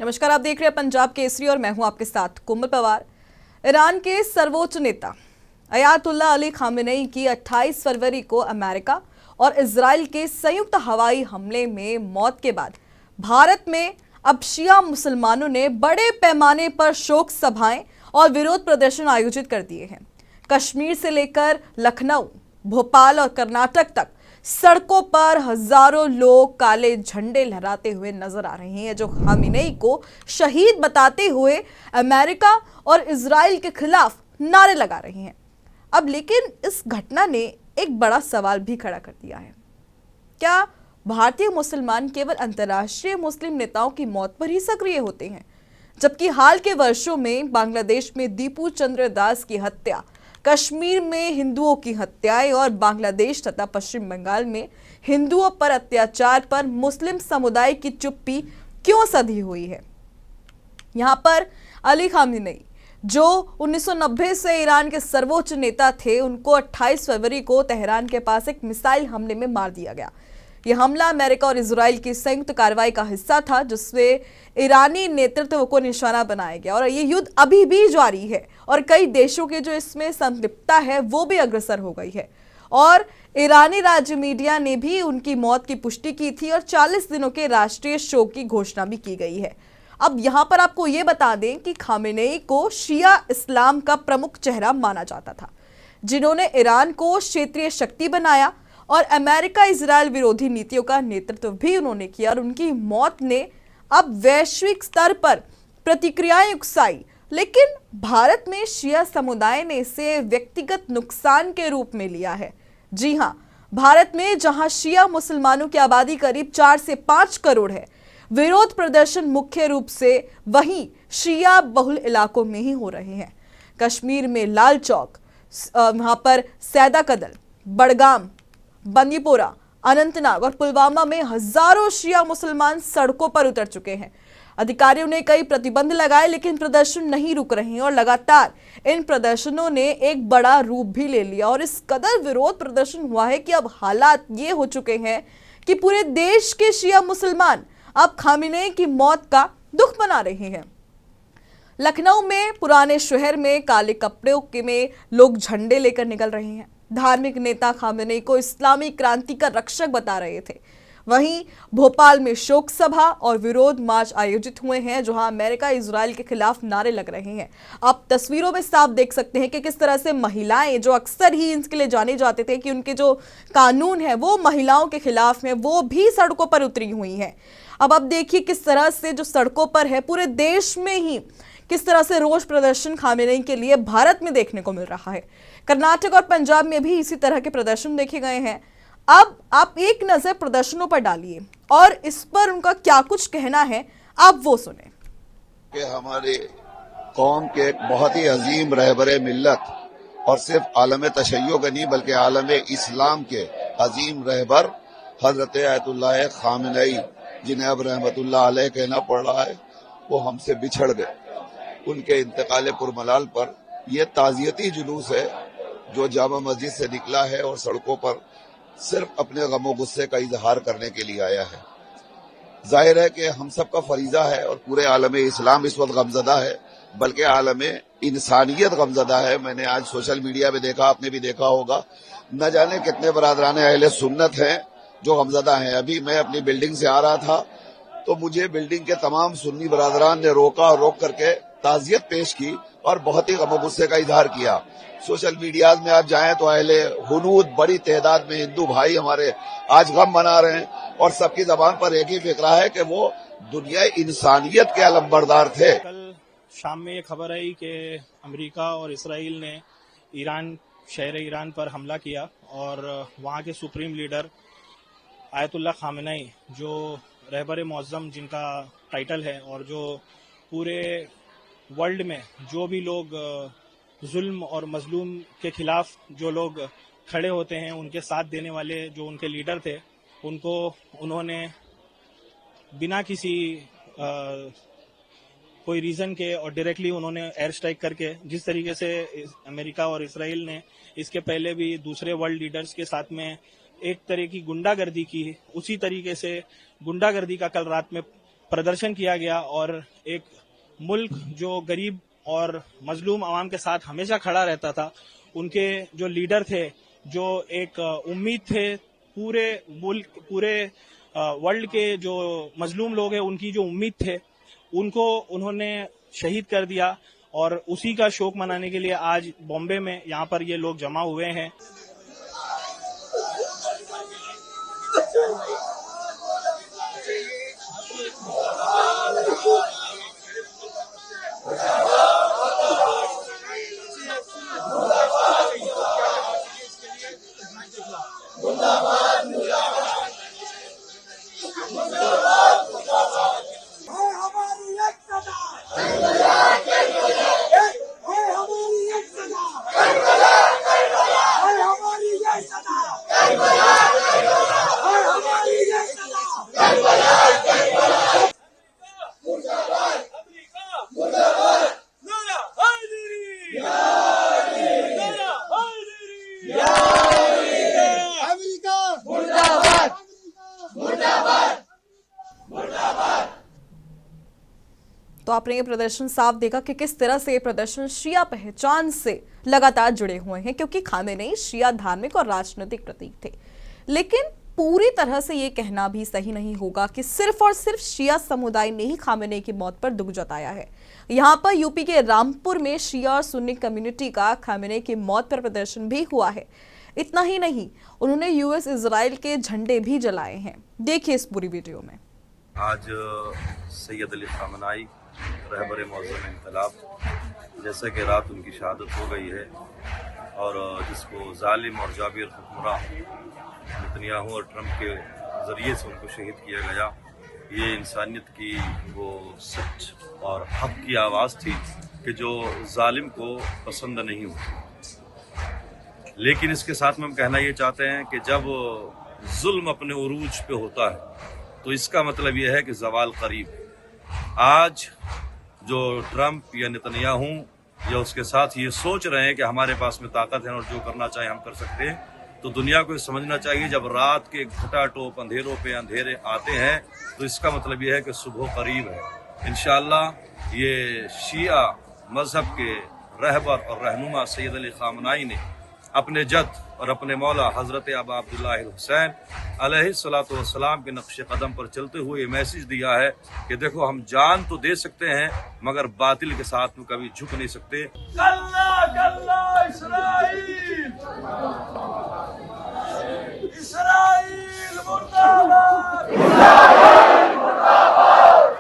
नमस्कार, आप देख रहे हैं पंजाब केसरी और मैं हूं आपके साथ कोमल पवार। ईरान के सर्वोच्च नेता अयातुल्ला अली खामेनेई की 28 फरवरी को अमेरिका और इजराइल के संयुक्त हवाई हमले में मौत के बाद भारत में अब शिया मुसलमानों ने बड़े पैमाने पर शोक सभाएं और विरोध प्रदर्शन आयोजित कर दिए हैं। कश्मीर से लेकर लखनऊ, भोपाल और कर्नाटक तक सड़कों पर हजारों लोग काले झंडे लहराते हुए नजर आ रहे हैं, जो खामेनेई को शहीद बताते हुए अमेरिका और इजराइल के खिलाफ नारे लगा रहे हैं। अब लेकिन इस घटना ने एक बड़ा सवाल भी खड़ा कर दिया है। क्या भारतीय मुसलमान केवल अंतर्राष्ट्रीय मुस्लिम नेताओं की मौत पर ही सक्रिय होते हैं, जबकि हाल के वर्षों में बांग्लादेश में दीपू चंद्र दास की हत्या, कश्मीर में हिंदुओं की हत्याएं और बांग्लादेश तथा पश्चिम बंगाल में हिंदुओं पर अत्याचार पर मुस्लिम समुदाय की चुप्पी क्यों सधी हुई है? यहां पर अली खामेनेई, जो 1990 से ईरान के सर्वोच्च नेता थे, उनको 28 फरवरी को तेहरान के पास एक मिसाइल हमले में मार दिया गया। यह हमला अमेरिका और इजराइल की संयुक्त कार्रवाई का हिस्सा था, जिसमें ईरानी नेतृत्व को निशाना बनाया गया और यह युद्ध अभी भी जारी है और कई देशों के जो इसमें संलिप्तता है वो भी अग्रसर हो गई है। और ईरानी राज्य मीडिया ने भी उनकी मौत की पुष्टि की थी और 40 दिनों के राष्ट्रीय शोक की घोषणा भी की गई है। अब यहां पर आपको यह बता दें कि खामेनेई को शिया इस्लाम का प्रमुख चेहरा माना जाता था, जिन्होंने ईरान को क्षेत्रीय शक्ति बनाया और अमेरिका इजराइल विरोधी नीतियों का नेतृत्व भी उन्होंने किया। और उनकी मौत ने अब वैश्विक स्तर पर प्रतिक्रियाएं उकसाई, लेकिन भारत में शिया समुदाय ने इसे व्यक्तिगत नुकसान के रूप में लिया है। जी हां, भारत में जहां शिया मुसलमानों की आबादी करीब 4 से 5 करोड़ है, विरोध प्रदर्शन मुख्य रूप से वहीं शिया बहुल इलाकों में ही हो रहे हैं। कश्मीर में लाल चौक, वहां पर सैदा कदल, बड़गाम, बंदीपोरा, अनंतनाग और पुलवामा में हजारों शिया मुसलमान सड़कों पर उतर चुके हैं। अधिकारियों ने कई प्रतिबंध लगाए, लेकिन प्रदर्शन नहीं रुक रहे हैं और लगातार इन प्रदर्शनों ने एक बड़ा रूप भी ले लिया और इस कदर विरोध प्रदर्शन हुआ है कि अब हालात ये हो चुके हैं कि पूरे देश के शिया मुसलमान अब खामेनेई की मौत का दुख मना रहे हैं। लखनऊ में पुराने शहर में काले कपड़ों में लोग झंडे लेकर निकल रहे हैं। धार्मिक नेता खामेनेई को इस्लामी क्रांति का रक्षक बता रहे थे। वहीं भोपाल में शोक सभा और विरोध मार्च आयोजित हुए हैं, जहां अमेरिका इजराइल के खिलाफ नारे लग रहे हैं। आप तस्वीरों में साफ देख सकते हैं कि किस तरह से महिलाएं, जो अक्सर ही इसके लिए जाने जाते थे कि उनके जो कानून है वो महिलाओं के खिलाफ है, वो भी सड़कों पर उतरी हुई हैं। अब देखिए किस तरह से जो सड़कों पर है, पूरे देश में ही किस तरह से रोष प्रदर्शन खामेनेई के लिए भारत में देखने को मिल रहा है। कर्नाटक और पंजाब में भी इसी तरह के प्रदर्शन देखे गए हैं। अब आप एक नजर प्रदर्शनों पर डालिए और इस पर उनका क्या कुछ कहना है, आप वो सुने। कि हमारे कौम के एक बहुत ही अजीम रहबरे मिल्लत और सिर्फ आलम तशय्यो के नहीं बल्कि आलम इस्लाम के अजीम रहबर हजरत अयतुल्लाह खामेनेई, जिन्हें अब रहमतुल्लाह अलैह कहना पड़ रहा है, वो हमसे बिछड़ गए। उनके इंतकाल पुरमलाल पर यह ताजियती जुलूस है जो जामा मस्जिद से निकला है और सड़कों पर सिर्फ अपने गमो गुस्से का इजहार करने के लिए आया है। जाहिर है कि हम सबका फरीजा है और पूरे आलम इस्लाम इस वक्त गमजदा है, बल्कि आलम इंसानियत गमजदा है। मैंने आज सोशल मीडिया में देखा, आपने भी देखा होगा, न जाने कितने बरादरान अहले सुन्नत हैं जो गमजदा हैं। अभी मैं अपनी बिल्डिंग से आ रहा था तो मुझे बिल्डिंग के तमाम सुन्नी बरादरान ने रोका और रोक करके ताजियत पेश की और बहुत ही गम गुस्से का इजहार किया। सोशल मीडिया में आप जाएं तो अहले हुनूद बड़ी तादाद में हिंदू भाई हमारे आज गम मना रहे हैं और सबकी जबान पर एक ही फिक्रा है कि वो दुनिया इंसानियत के अलंबरदार थे। कल शाम में ये खबर आई कि अमेरिका और इसराइल ने ईरान शहर ईरान पर हमला किया और वहाँ के सुप्रीम लीडर आयतुल्ला खामेनी, जो रहबर मुअज़्ज़म जिनका टाइटल है, और जो पूरे वर्ल्ड में जो भी लोग जुल्म और मजलूम के खिलाफ जो लोग खड़े होते हैं, उनके साथ देने वाले जो उनके लीडर थे, उनको उन्होंने बिना किसी कोई रीज़न के और डायरेक्टली उन्होंने एयर स्ट्राइक करके, जिस तरीके से अमेरिका और इसराइल ने इसके पहले भी दूसरे वर्ल्ड लीडर्स के साथ में एक तरह की गुंडागर्दी की, उसी तरीके से गुंडागर्दी का कल रात में प्रदर्शन किया गया। और एक मुल्क जो गरीब और मजलूम आवाम के साथ हमेशा खड़ा रहता था, उनके जो लीडर थे, जो एक उम्मीद थे पूरे मुल्क, पूरे वर्ल्ड के जो मजलूम लोग हैं, उनकी जो उम्मीद थे, उनको उन्होंने शहीद कर दिया। और उसी का शोक मनाने के लिए आज बॉम्बे में यहाँ पर ये लोग जमा हुए हैं। तो आपने ये प्रदर्शन साफ देखा कि किस तरह से ये प्रदर्शन शिया पहचान से लगातार जुड़े हुए हैं, क्योंकि खामेनी शिया धार्मिक और राजनीतिक प्रतीक थे। लेकिन पूरी तरह से ये कहना भी सही नहीं होगा कि सिर्फ और सिर्फ शिया समुदाय ने ही खामेनी की मौत पर दुख जताया है। यहाँ पर यूपी के रामपुर में शिया और सुन्नी कम्युनिटी का खामेनी की मौत पर प्रदर्शन भी हुआ है। इतना ही नहीं, उन्होंने यूएस इजराइल के झंडे भी जलाए हैं। देखिए इस पूरी वीडियो में। आज सैयद अली खामेनी रहबर मुअज़्ज़म इनक़लाब, जैसे कि रात उनकी शहादत हो गई है, और जिसको जालिम और जाबिर हुक्मरान नेतन्याहू और ट्रंप के ज़रिए से उनको शहीद किया गया, ये इंसानियत की वो सच और हक़ की आवाज़ थी कि जो जालिम को पसंद नहीं होती। लेकिन इसके साथ में हम कहना ये चाहते हैं कि जब जुल्म अपने उरूज पे होता है तो इसका मतलब ये है कि ज़वाल करीब। आज जो ट्रंप या नेतन्याहू या उसके साथ ये सोच रहे हैं कि हमारे पास में ताकत है और जो करना चाहे हम कर सकते हैं, तो दुनिया को समझना चाहिए जब रात के घटाटोप अंधेरों पे अंधेरे आते हैं तो इसका मतलब ये है कि सुबह करीब है। इंशाअल्लाह ये शिया मजहब के रहबर और रहनुमा सैयद अली खामेनी ने अपने जद और अपने मौला हज़रत अबा अब्दुल्लाह हुसैन अलैहिस्सलातु वस्सलाम के नक्श कदम पर चलते हुए ये मैसेज दिया है कि देखो, हम जान तो दे सकते हैं मगर बातिल के साथ में कभी झुक नहीं सकते। कल्ला कल्ला इस्राईल, इस्राईल मुर्दाबाद, इस्राईल मुर्दाबाद।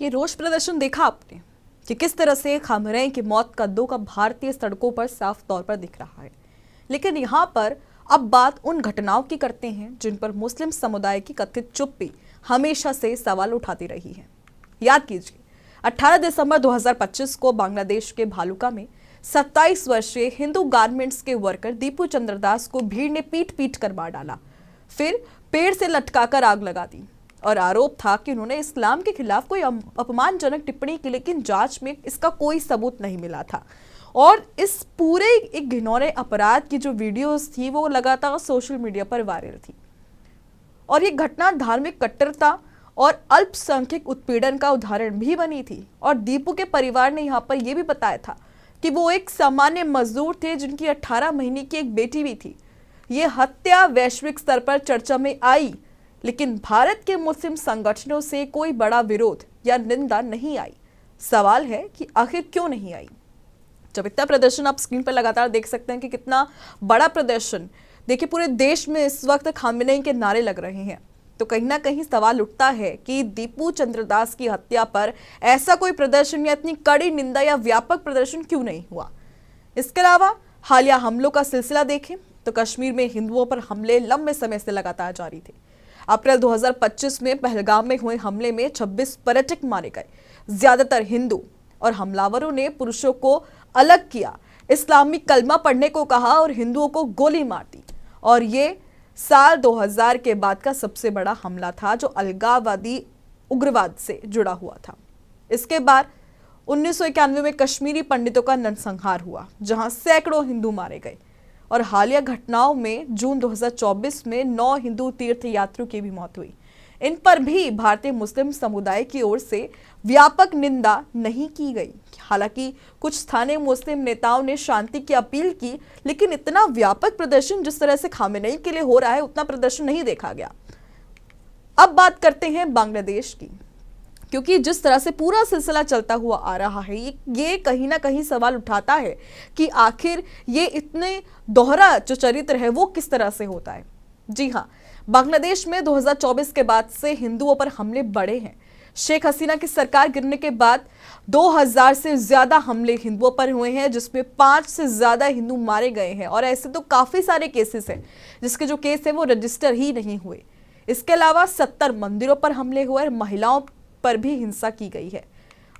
ये रोष प्रदर्शन देखा आपने कि किस तरह से खामेनी की मौत का दुख अब भारतीय सड़कों पर साफ तौर पर दिख रहा है। लेकिन यहाँ पर अब बात उन घटनाओं की करते हैं जिन पर मुस्लिम समुदाय की कथित चुप्पी हमेशा से सवाल उठाती रही है। याद कीजिए, 18 दिसंबर 2025 को बांग्लादेश के भालुका में 27 वर्षीय हिंदू गारमेंट्स के वर्कर दीपू चंद्रदास को भीड़ ने पीट पीट कर मार डाला। फिर पेड़ से लटकाकर आग लगा दी और आरोप था कि उन्होंने इस्लाम के खिलाफ कोई अपमानजनक टिप्पणी की, लेकिन जांच में इसका कोई सबूत नहीं मिला था। और इस पूरे एक घिनौने अपराध की जो वीडियोस थी वो लगातार सोशल मीडिया पर वायरल थी। और ये घटना धार्मिक कट्टरता और अल्पसंख्यक उत्पीड़न का उदाहरण भी बनी थी। और दीपू के परिवार ने यहाँ पर यह भी बताया था कि वो एक सामान्य मजदूर थे जिनकी 18 महीने की एक बेटी भी थी। ये हत्या वैश्विक स्तर पर चर्चा में आई, लेकिन भारत के मुस्लिम संगठनों से कोई बड़ा विरोध या निंदा नहीं आई। सवाल है कि आखिर क्यों नहीं आई। जब इतना प्रदर्शन आप स्क्रीन पर लगातार देख सकते हैं कि कितना बड़ा प्रदर्शन, देखिए पूरे देश में इस वक्त खामेनेई के नारे लग रहे हैं, तो कहीं ना कहीं सवाल उठता है कि दीपू चंद्रदास की हत्या पर ऐसा कोई प्रदर्शन या इतनी कड़ी निंदा या व्यापक प्रदर्शन क्यों नहीं हुआ। इसके अलावा हालिया हमलों का सिलसिला देखें तो कश्मीर में हिंदुओं पर हमले लंबे समय से लगातार जारी थे। अप्रैल 2025 में पहलगाम में हुए हमले में 26 पर्यटक मारे गए, ज्यादातर हिंदू, और हमलावरों ने पुरुषों को अलग किया, इस्लामिक कलमा पढ़ने को कहा और हिंदुओं को गोली मार दी। और ये साल 2000 के बाद का सबसे बड़ा हमला था जो अलगाववादी उग्रवाद से जुड़ा हुआ था। इसके बाद 1991 में कश्मीरी पंडितों का नरसंहार हुआ जहां सैकड़ों हिंदू मारे गए। और हालिया घटनाओं में जून 2024 में 9 हिंदू तीर्थ यात्रियों की भी मौत हुई। इन पर भी भारतीय मुस्लिम समुदाय की ओर से व्यापक निंदा नहीं की गई। हालांकि कुछ स्थानीय मुस्लिम नेताओं ने शांति की अपील की, लेकिन इतना व्यापक प्रदर्शन जिस तरह से खामेनेई के लिए हो रहा है उतना प्रदर्शन नहीं देखा गया। अब बात करते हैं बांग्लादेश की, क्योंकि जिस तरह से पूरा सिलसिला चलता हुआ आ रहा है ये कहीं ना कहीं सवाल उठाता है कि आखिर ये इतने दोहरा जो चरित्र है वो किस तरह से होता है। जी हाँ, बांग्लादेश में 2024 के बाद से हिंदुओं पर हमले बढ़े हैं। शेख हसीना की सरकार गिरने के बाद 2000 से ज्यादा हमले हिंदुओं पर हुए हैं, जिसमें 5 से ज्यादा हिंदू मारे गए हैं। और ऐसे तो काफी सारे केसेस हैं जिसके जो केस है वो रजिस्टर ही नहीं हुए। इसके अलावा 70 मंदिरों पर हमले हुए और महिलाओं पर भी हिंसा की गई है।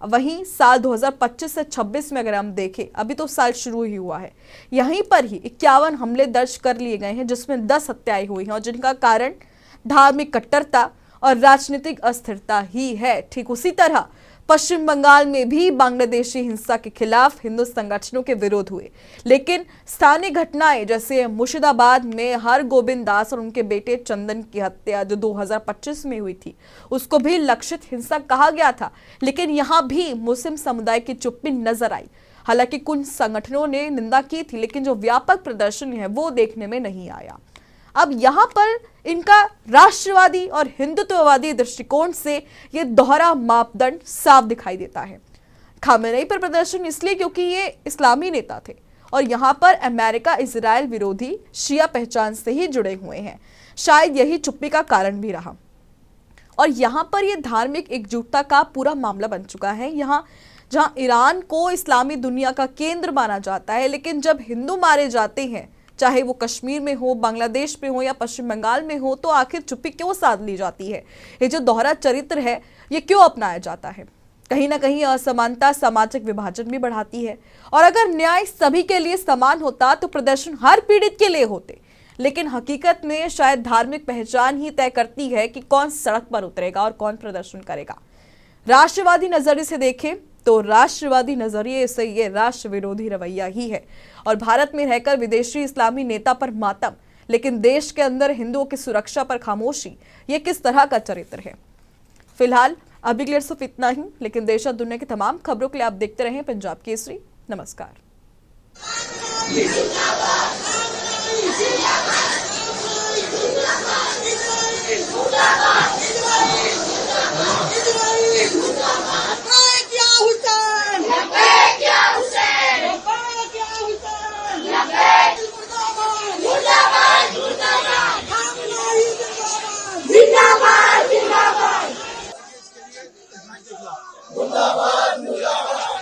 वहीं साल 2025 से 26 में अगर हम देखें, अभी तो साल शुरू ही हुआ है, यहीं पर ही 51 हमले दर्ज कर लिए गए हैं जिसमें 10 हत्याएं हुई हैं और जिनका कारण धार्मिक कट्टरता और राजनीतिक अस्थिरता ही है। ठीक उसी तरह पश्चिम बंगाल में भी बांग्लादेशी हिंसा के खिलाफ हिंदू संगठनों के विरोध हुए, लेकिन स्थानीय घटनाएं जैसे मुर्शिदाबाद में हरगोबिंद दास और उनके बेटे चंदन की हत्या जो 2025 में हुई थी उसको भी लक्षित हिंसा कहा गया था, लेकिन यहां भी मुस्लिम समुदाय की चुप्पी नजर आई। हालांकि कुछ संगठनों ने निंदा की थी, लेकिन जो व्यापक प्रदर्शन है वो देखने में नहीं आया। अब यहाँ पर इनका राष्ट्रवादी और हिंदुत्ववादी दृष्टिकोण से ये दोहरा मापदंड साफ दिखाई देता है। खामेनेई पर प्रदर्शन इसलिए क्योंकि ये इस्लामी नेता थे और यहाँ पर अमेरिका इजराइल विरोधी शिया पहचान से ही जुड़े हुए हैं। शायद यही चुप्पी का कारण भी रहा। और यहाँ पर ये धार्मिक एकजुटता का पूरा मामला बन चुका है। यहाँ जहाँ ईरान को इस्लामी दुनिया का केंद्र माना जाता है, लेकिन जब हिंदू मारे जाते हैं, चाहे वो कश्मीर में हो, बांग्लादेश में हो या पश्चिम बंगाल में हो, तो आखिर चुप्पी क्यों साध ली जाती है? ये जो दोहरा चरित्र है ये क्यों अपनाया जाता है? कहीं ना कहीं असमानता सामाजिक विभाजन भी बढ़ाती है। और अगर न्याय सभी के लिए समान होता तो प्रदर्शन हर पीड़ित के लिए होते, लेकिन हकीकत में शायद धार्मिक पहचान ही तय करती है कि कौन सड़क पर उतरेगा और कौन प्रदर्शन करेगा। राष्ट्रवादी नजरिए से देखें तो राष्ट्रवादी नजरिए से ये राष्ट्र विरोधी रवैया ही है। और भारत में रहकर विदेशी इस्लामी नेता पर मातम, लेकिन देश के अंदर हिंदुओं की सुरक्षा पर खामोशी, ये किस तरह का चरित्र है? फिलहाल अभी के लिए सिर्फ इतना ही, लेकिन देश और दुनिया की तमाम खबरों के लिए आप देखते रहें पंजाब केसरी। नमस्कार। मुर्दाबाद मुर्दाबाद